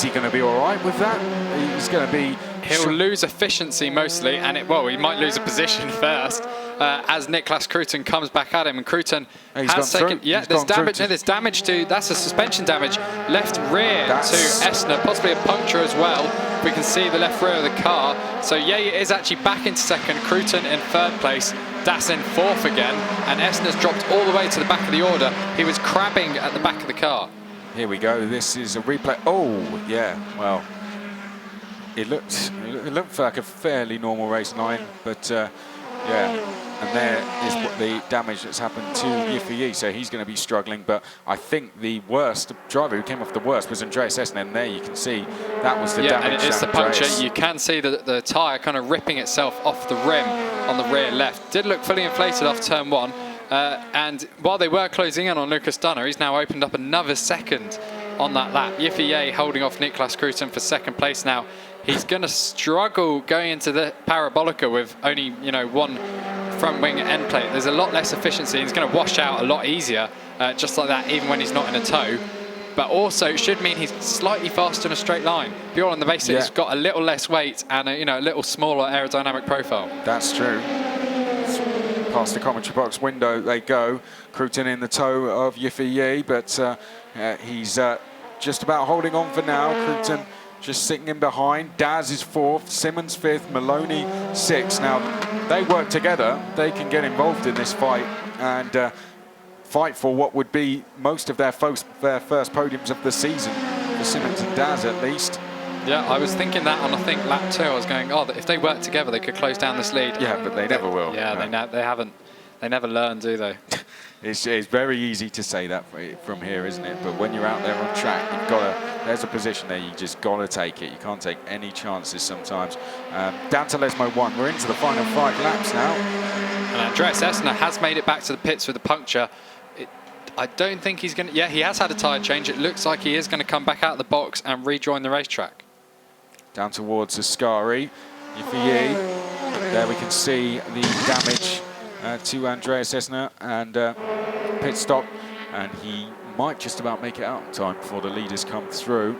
he going to be all right with that? He's going to be... He'll lose efficiency mostly, and he might lose a position first as Nicholas Cruton comes back at him. And Cruton has taken... Yeah, there's damage. No, there's damage to... That's a suspension damage. Left rear to Esner, possibly a puncture as well. We can see the left rear of the car. So yeah, it is actually back into 2nd. Cruton in 3rd place. Das in 4th again, and Esner's dropped all the way to the back of the order. He was crabbing at the back of the car. Here we go. This is a replay. Oh, yeah. Well, it looked like a fairly normal race line, but yeah. And there is what the damage that's happened to Yiffy. So he's going to be struggling. But I think the worst driver who came off the worst was Andreas Esner. And there you can see that was the damage. And it's the puncture. You can see the tyre kind of ripping itself off the rim on the rear left. Did look fully inflated off turn 1. And while they were closing in on Lucas Dunner, he's now opened up another second on that lap. Yiffy holding off Nicholas Cruton for 2nd place now. He's going to struggle going into the Parabolica with only, you know, 1 front wing end plate. There's a lot less efficiency. He's going to wash out a lot easier, just like that, even when he's not in a tow. But also, it should mean he's slightly faster in a straight line. Pure on the basis, he's got a little less weight and a little smaller aerodynamic profile. That's true. Past the commentary box window they go. Cruton in the tow of Yiffy, but He's just about holding on for now. Cruton just sitting in behind. Daz is 4th, Simmons 5th, Maloney 6th. Now, they work together. They can get involved in this fight and fight for what would be most of their first podiums of the season, for Simmons and Daz at least. Yeah, I was thinking that on, I think, lap 2. I was going, oh, if they work together, they could close down this lead. Yeah, but they never will. Yeah, no. they haven't. They never learn, do they? It's very easy to say that from here, isn't it? But when you're out there on track, you've got to. There's a position there. You just got to take it. You can't take any chances sometimes. Down to Lesmo 1. We're into the final 5 laps now. And Andreas Esner has made it back to the pits with a puncture. I don't think he's going to. Yeah, he has had a tyre change. It looks like he is going to come back out of the box and rejoin the racetrack. Down towards Ascari. There we can see the damage to Andreas Esner and pit stop, and he might just about make it out in time before the leaders come through.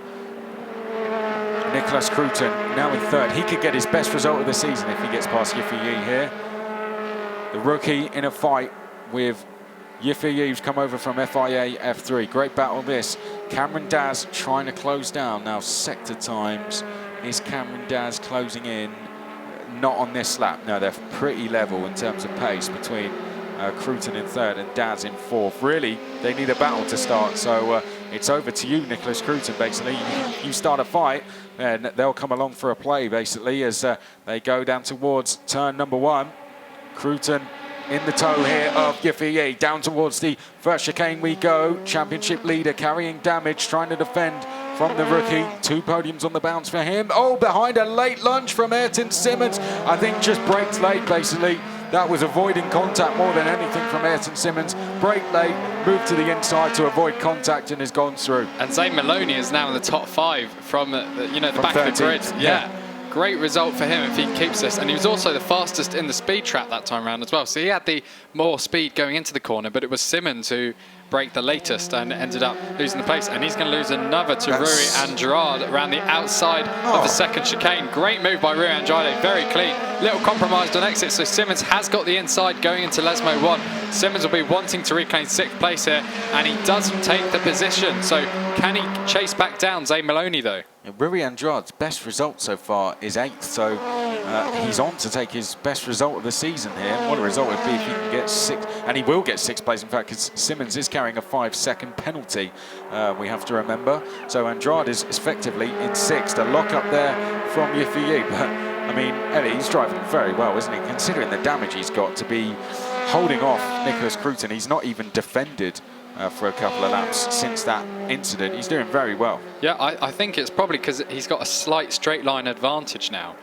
Nicholas Cruton now in 3rd. He could get his best result of the season if he gets past Yiffy here. The rookie in a fight with Yiffy, who's come over from FIA F3. Great battle this. Cameron Daz trying to close down. Now sector times. Is Cameron Daz closing in? Not on this lap. No, they're pretty level in terms of pace between Cruton in 3rd and Daz in 4th. Really, they need a battle to start. So it's over to you, Nicholas Cruton, basically. You start a fight, and they'll come along for a play, basically, as they go down towards turn number 1. Cruton in the toe here of Yiffy. Down towards the first chicane we go. Championship leader carrying damage, trying to defend from the rookie. 2 podiums on the bounce for him. Oh, behind a late lunge from Airton Simmons. I think just braked late, basically. That was avoiding contact more than anything from Airton Simmons. Brake late, moved to the inside to avoid contact and has gone through. And Zane Maloney is now in the top 5 from the back 13th. Of the grid. Yeah. Great result for him if he keeps this. And he was also the fastest in the speed trap that time around as well. So he had the more speed going into the corner, but it was Simmons who braked the latest and ended up losing the place. And he's going to lose another to Rui Andrade around the outside of the second chicane. Great move by Rui Andrade, very clean. Little compromised on exit, so Simmons has got the inside going into Lesmo 1. Simmons will be wanting to reclaim 6th place here, and he doesn't take the position. So can he chase back down Zane Maloney though? Rui Andrade's best result so far is 8th, so he's on to take his best result of the season here. What a result it would be if he can get 6th, and he will get 6th place, in fact, because Simmons is carrying a 5-second penalty, we have to remember. So Andrade is effectively in 6th. A lock up there from Yiffy, but I mean, Ellie, he's driving very well, isn't he? Considering the damage he's got to be holding off Nicholas Cruton. He's not even defended for a couple of laps since that incident. He's doing very well. Yeah, I think it's probably because he's got a slight straight line advantage now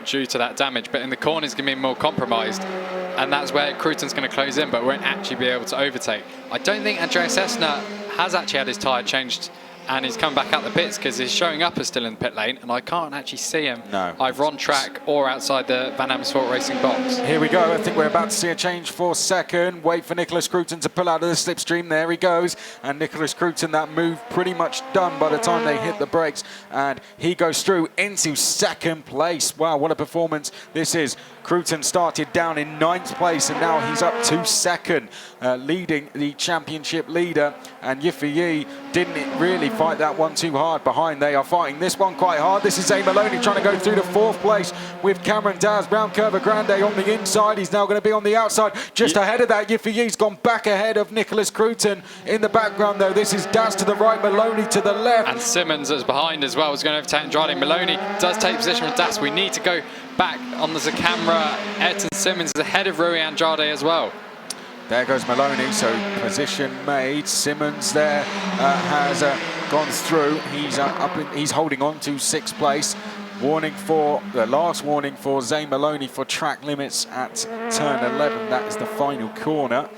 due to that damage, but in the corner he's going to be more compromised, and that's where Cruton's going to close in but won't actually be able to overtake. I don't think Andreas Esner has actually had his tyre changed and he's come back out the pits because he's showing up as still in the pit lane, and I can't actually see him either on track or outside the Van Amersfoort Racing box. Here we go. I think we're about to see a change for second. Wait for Nicholas Cruton to pull out of the slipstream. There he goes. And Nicholas Cruton, that move pretty much done by the time they hit the brakes. And he goes through into second place. Wow, what a performance this is. Cruton started down in 9th place and now he's up to second, leading the championship leader. And Yiffy didn't really fight that one too hard behind. They are fighting this one quite hard. This is Zane Maloney trying to go through to 4th place with Cameron Daz. Brown Curva Grande on the inside. He's now going to be on the outside. Just ahead of that, Yiffy's gone back ahead of Nicholas Cruton. In the background, though, this is Daz to the right, Maloney to the left. And Simmons is behind as well. Is going to overtake Andrade. Maloney does take position from Daz. We need to go back on the camera. Airton Simmons is ahead of Rui Andrade as well. There goes Maloney, so position made. Simmons there has gone through. He's holding on to 6th place. Warning for the last warning for Zane Maloney for track limits at turn 11. That is the final corner.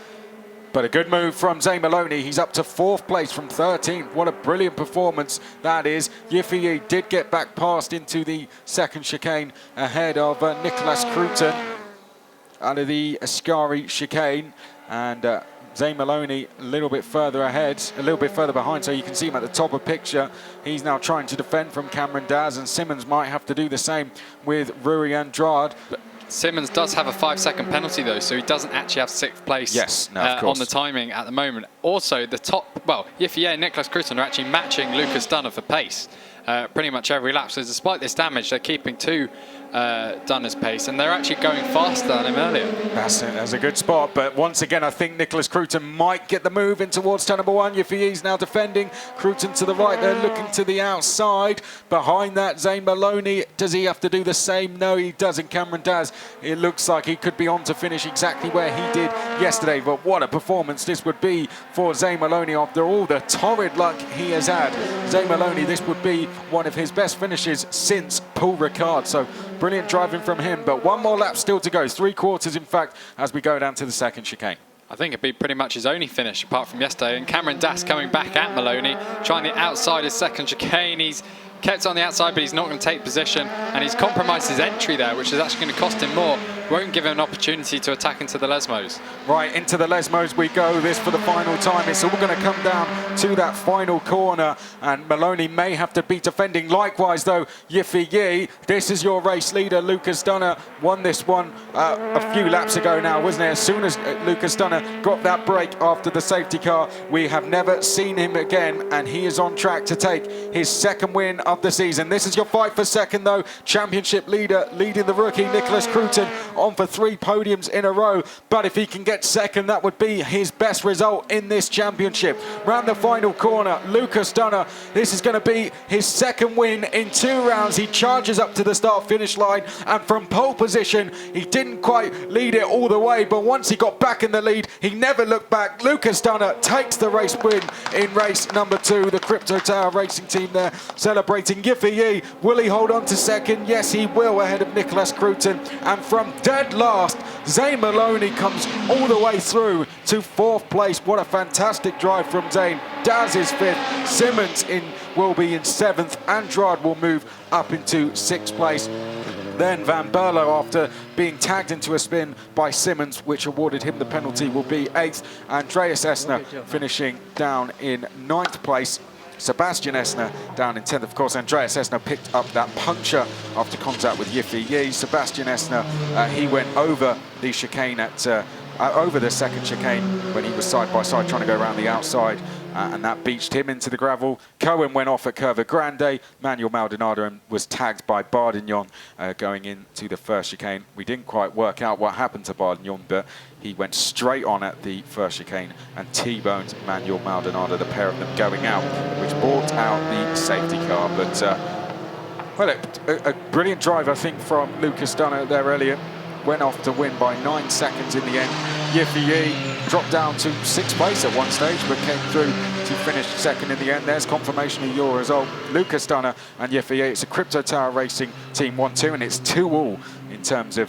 But a good move from Zane Maloney. He's up to 4th place from 13th. What a brilliant performance that is. Yiffy did get back past into the second chicane ahead of Nicholas Cruton out of the Ascari chicane. And Zane Maloney a little bit further ahead, a little bit further behind, so you can see him at the top of picture. He's now trying to defend from Cameron Daz, and Simmons might have to do the same with Rui Andrade. Simmons does have a 5-second penalty though, so he doesn't actually have 6th place on the timing at the moment. Also, the top, well, Yifei and Nicholas Cruton are actually matching Lucas Dunner for pace pretty much every lap. So despite this damage, they're keeping to Dunner's pace, and they're actually going faster than him earlier. That's a good spot, but once again, I think Nicholas Cruton might get the move in towards turn number 1. Yifei's now defending. Cruton to the right there, looking to the outside. Behind that, Zane Maloney. Does he have to do the same? No, he doesn't. Cameron Daz, it looks like he could be on to finish exactly where he did yesterday, but what a performance this would be for Zane Maloney after all the torrid luck he has had. Zane Maloney, this would be one of his best finishes since Paul Ricard, so brilliant driving from him, but one more lap still to go, 3/4 in fact, as we go down to the second chicane. I think it'd be pretty much his only finish apart from yesterday, and Cameron Das coming back at Maloney, trying the outside his second chicane. He's kept on the outside, but he's not going to take position, and he's compromised his entry there, which is actually going to cost him more. Won't give him an opportunity to attack into the Lesmos. Right, into the Lesmos we go, this for the final time. It's all going to come down to that final corner, and Maloney may have to be defending. Likewise, though, Yifei, this is your race leader. Lucas Dunner won this one a few laps ago now, wasn't it? As soon as Lucas Dunner got that break after the safety car, we have never seen him again, and he is on track to take his second win of the season. This is your fight for second, though. Championship leader leading the rookie, Nicholas Cruton, on for 3 podiums in a row, but if he can get second, that would be his best result in this championship. Round the final corner, Lucas Dunner, this is going to be his second win in 2 rounds. He charges up to the start-finish line, and from pole position, he didn't quite lead it all the way, but once he got back in the lead, he never looked back. Lucas Dunner takes the race win in race number 2. The Crypto Tower Racing team there celebrating. Yifei, will he hold on to second? Yes, he will, ahead of Nicholas Cruton, and from dead last, Zane Maloney comes all the way through to 4th place. What a fantastic drive from Zane. Daz is 5th, Simmons will be in 7th, Andrade will move up into 6th place. Then Van Burlo, after being tagged into a spin by Simmons, which awarded him the penalty, will be 8th. Andreas Esner finishing down in 9th place. Sebastian Esner down in 10th. Of course, Andreas Esner picked up that puncture after contact with Yifei. Sebastian Esner, he went over the chicane over the second chicane when he was side by side trying to go around the outside, and that beached him into the gravel. Cohen went off at Curva Grande. Manuel Maldonado was tagged by Bardegnon going into the first chicane. We didn't quite work out what happened to Bardegnon, but he went straight on at the first chicane and T-boned Manuel Maldonado, the pair of them going out, which brought out the safety car. But, well, a brilliant drive, I think, from Lucas Dunner there earlier. Went off to win by 9 seconds in the end. Yifei dropped down to 6th place at one stage, but came through to finish second in the end. There's confirmation of your result. Lucas Dunner and Yifei. It's a Crypto Tower Racing team 1-2, and it's 2-2 in terms of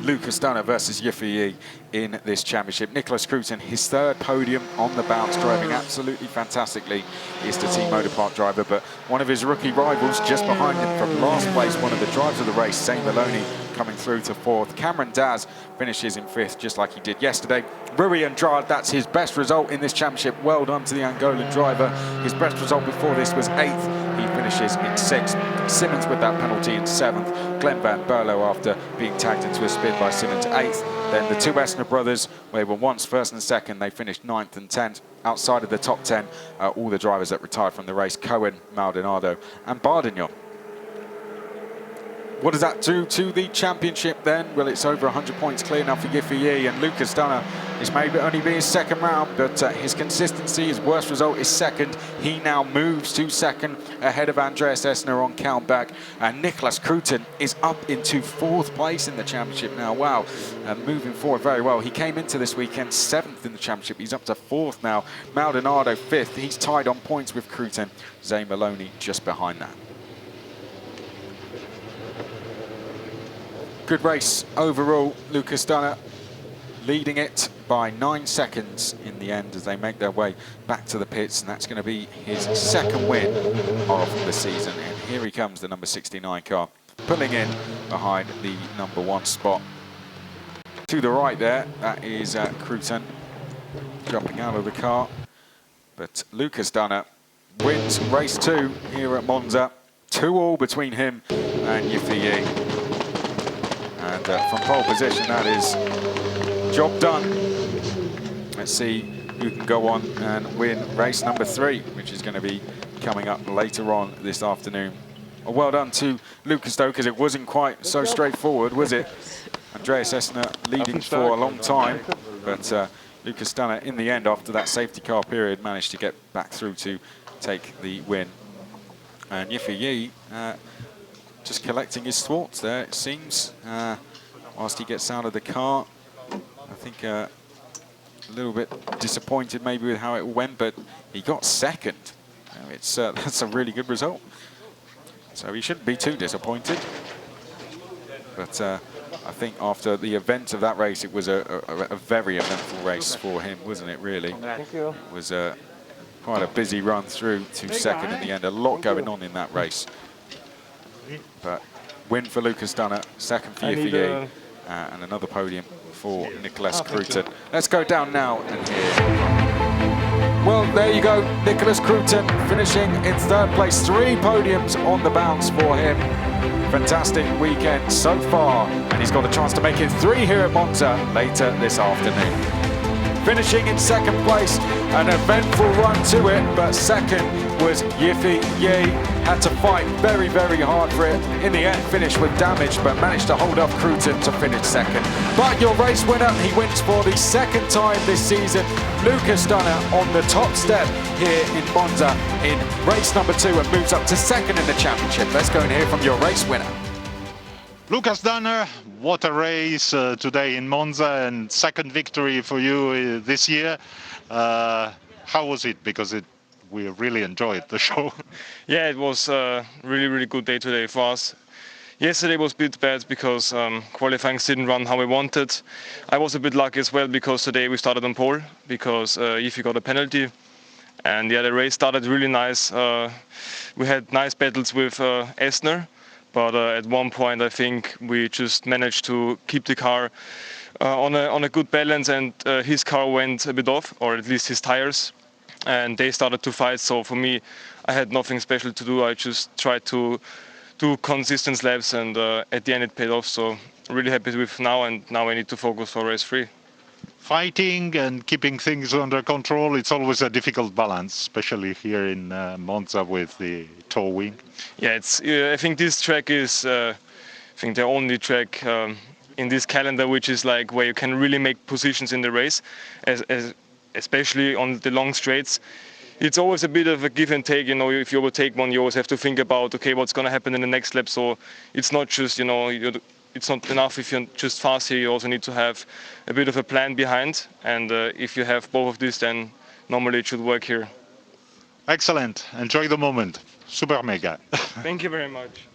Lucas Dunner versus Yifei in this championship. Nicholas Cruton, his 3rd podium on the bounce, driving absolutely fantastically. He's the Team Motor Park driver, but one of his rookie rivals just behind him from last place, one of the drivers of the race, Zane Maloney, coming through to 4th. Cameron Daz finishes in 5th, just like he did yesterday. Rui Andrade, that's his best result in this championship. Well done to the Angolan driver. His best result before this was 8th. He finishes in 6th. Simmons with that penalty in 7th. Glen Van Burlo, after being tagged into a spin by Simmons, 8th. Then the 2 Esner brothers, they were once 1st and 2nd. They finished 9th and 10th. Outside of the top 10, all the drivers that retired from the race, Cohen, Maldonado and Bardegnon. What does that do to the championship then? Well, it's over 100 points clear now for Yifei, and Lucas Dunner is maybe only be his 2nd round, but his consistency, his worst result is 2nd. He now moves to 2nd ahead of Andreas Esner on countback, and Nicholas Cruton is up into 4th place in the championship now. Wow, moving forward very well. He came into this weekend 7th in the championship. He's up to 4th now. Maldonado 5th. He's tied on points with Cruton. Zane Maloney just behind that. Good race overall. Lucas Dunner leading it by 9 seconds in the end as they make their way back to the pits, and that's going to be his 2nd win of the season. And here he comes, the number 69 car, pulling in behind the number 1 spot. To the right there, that is Cruton jumping out of the car. But Lucas Dunner wins race 2 here at Monza. 2-2 between him and Yifei. And from pole position, that is job done. Let's see who can go on and win race number 3, which is going to be coming up later on this afternoon. Well done to Lucas, though, because it wasn't quite so straightforward, was it? Andreas Esner leading for a long time, but Lucas Stunner, in the end, after that safety car period, managed to get back through to take the win. And Yiffy just collecting his thoughts there, it seems, whilst he gets out of the car. I think a little bit disappointed maybe with how it went, but he got second. That's a really good result. So he shouldn't be too disappointed. But I think after the event of that race, it was a very eventful race for him, wasn't it, really? Thank you. It was quite a busy run through to second in the end. A lot going on in that race. But win for Lucas Dunner, second for Yiffy, and another podium for Nicholas Cruton. Let's go down now and hear. Well, there you go, Nicholas Cruton finishing in 3rd place. 3 podiums on the bounce for him. Fantastic weekend so far, and he's got a chance to make it 3 here at Monza later this afternoon. Finishing in 2nd place, an eventful run to it, but second was Yiffy. Had to fight very, very hard for it. In the end, finished with damage, but managed to hold off Cruton to finish 2nd. But your race winner, he wins for the 2nd time this season. Lucas Dunner on the top step here in Monza in race number 2 and moves up to 2nd in the championship. Let's go and hear from your race winner. Lucas Dunner, what a race today in Monza, and 2nd victory for you this year. How was it? Because we really enjoyed the show. Yeah, it was a really, really good day today for us. Yesterday was a bit bad because qualifying didn't run how we wanted. I was a bit lucky as well because today we started on pole because Yiffy got a penalty. And yeah, the race started really nice. We had nice battles with Esner, but at one point I think we just managed to keep the car on a good balance, and his car went a bit off, or at least his tires. And they started to fight, so for me, I had nothing special to do. I just tried to do consistent laps, and at the end it paid off. So really happy with now, and now I need to focus for race 3. Fighting and keeping things under control, it's always a difficult balance, especially here in Monza with the towing. Yeah, I think this track is the only track in this calendar which is like where you can really make positions in the race, especially on the long straights. It's always a bit of a give and take, you know. If you overtake one, you always have to think about, okay, what's going to happen in the next lap. So it's not just, you know, it's not enough if you're just fast here. You also need to have a bit of a plan behind. And if you have both of these, then normally it should work here. Excellent. Enjoy the moment. Super mega. Thank you very much.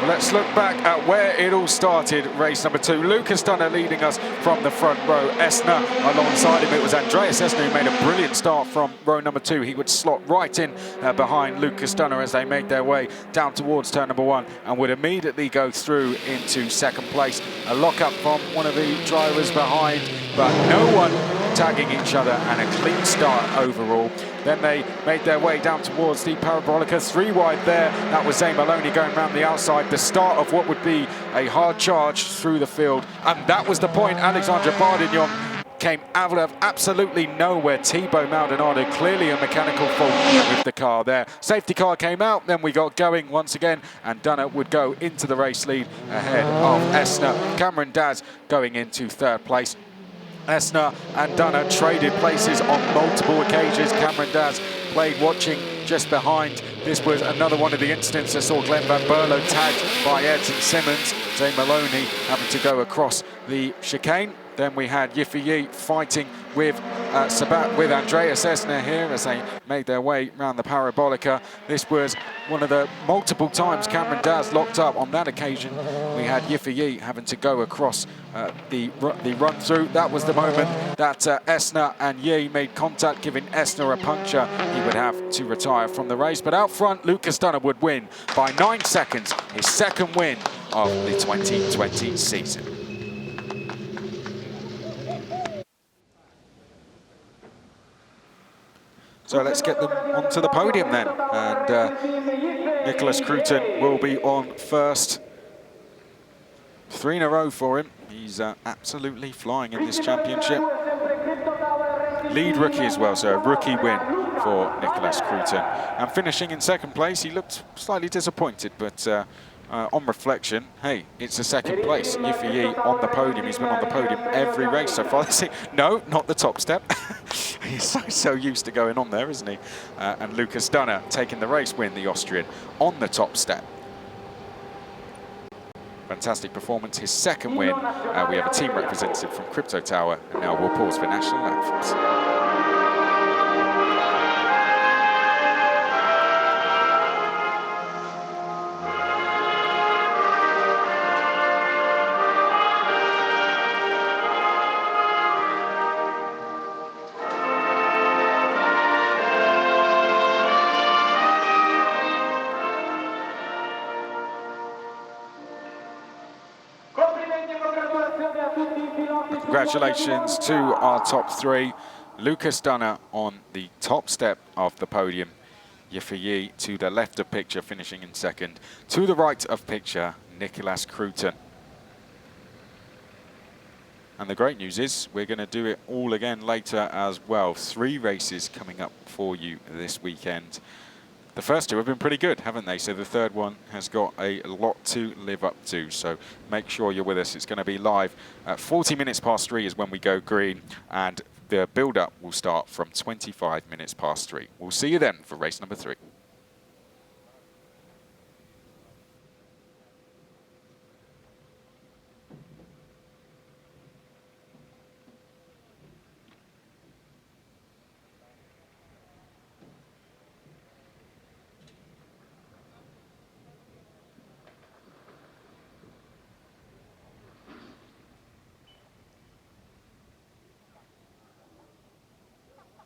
Let's look back at where it all started. Race number 2. Lucas Dunner leading us from the front row. Esner alongside him. It was Andreas Esner who made a brilliant start from row number 2. He would slot right in behind Lucas Dunner as they made their way down towards turn number 1 and would immediately go through into 2nd place. A lock-up from one of the drivers behind, but no one tagging each other, and a clean start overall. Then they made their way down towards the Parabolica, 3 wide there. That was Zane Maloney going around the outside, the start of what would be a hard charge through the field. And that was the point. Alexandre Bardegnon came out of absolutely nowhere. Thibaut Maldonado, clearly a mechanical fault with the car there. Safety car came out, then we got going once again, and Dunner would go into the race lead ahead of Esner. Cameron Daz going into 3rd place. Esner and Dunner traded places on multiple occasions. Cameron Daz played watching just behind. This was another one of the incidents that saw Glen Van Burlo tagged by Airton Simmons. Zane Maloney having to go across the chicane. Then we had Yiffy fighting with Andreas Esner here as they made their way around the Parabolica. This was one of the multiple times Cameron Daz locked up. On that occasion, we had Yiffy having to go across the run through. That was the moment that Esner and Yi made contact, giving Esner a puncture. He would have to retire from the race. But out front, Lucas Dunner would win by 9 seconds, his 2nd win of the 2020 season. So let's get them onto the podium then. And Nicholas Cruton will be on first. 3 in a row for him. He's absolutely flying in this championship. Lead rookie as well, so a rookie win for Nicholas Cruton. And finishing in second place, he looked slightly disappointed, but on reflection, hey, it's a second place. Yiffy on the podium. He's been on the podium every race so far. No, not the top step. He's so used to going on there, isn't he? And Lucas Dunner taking the race win, the Austrian, on the top step. Fantastic performance, his second win. We have a team representative from Crypto Tower, and now we'll pause for national anthems. Congratulations to our top 3. Lucas Dunner on the top step of the podium. Yiffy to the left of picture, finishing in second. To the right of picture, Nicholas Cruton. And the great news is we're going to do it all again later as well. 3 races coming up for you this weekend. The first 2 have been pretty good, haven't they? So the third one has got a lot to live up to. So make sure you're with us. It's going to be live at 40 minutes past 3 is when we go green. And the build-up will start from 25 minutes past 3. We'll see you then for race number 3.